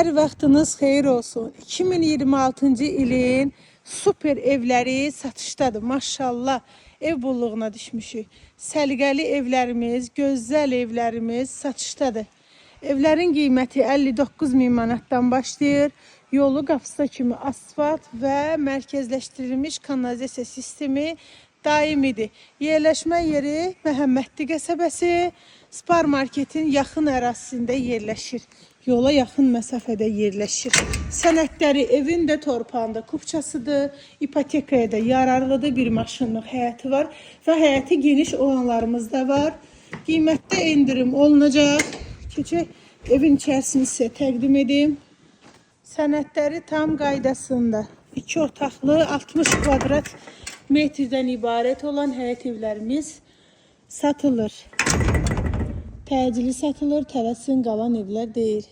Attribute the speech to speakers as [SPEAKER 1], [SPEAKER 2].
[SPEAKER 1] Hər vaxtınız xeyir olsun. 2026-cı ilin super evləri satışdadır. Maşallah, ev bulluğuna düşmüşük. Səliqəli evlərimiz, gözəl evlərimiz satışdadır. Evlərin qiyməti 59.000 manatdan başlayır. Yolu qapısı kimi asfalt və mərkəzləşdirilmiş kanalizasiya sistemi daimidir. Yerləşmə yeri Məhəmmədli qəsəbəsi, Spar Marketin yaxın ərazisində yerləşir. Yola yaxın məsafədə yerləşir. Sənədləri evin də torpağında kupçasıdır. İpotekaya da yararlıdır. Bir maşınlıq həyəti var və həyəti geniş olanlarımız da var. Qiymətdə endirim olunacaq. Keçək evin içərisini sizə təqdim edeyim. Sənədləri tam qaydasında. 2 otaqlı 60 kvadrat metrdən ibarət olan həyət evlərimiz satılır. Təcili satılır, tələsin qalan evlər deyil.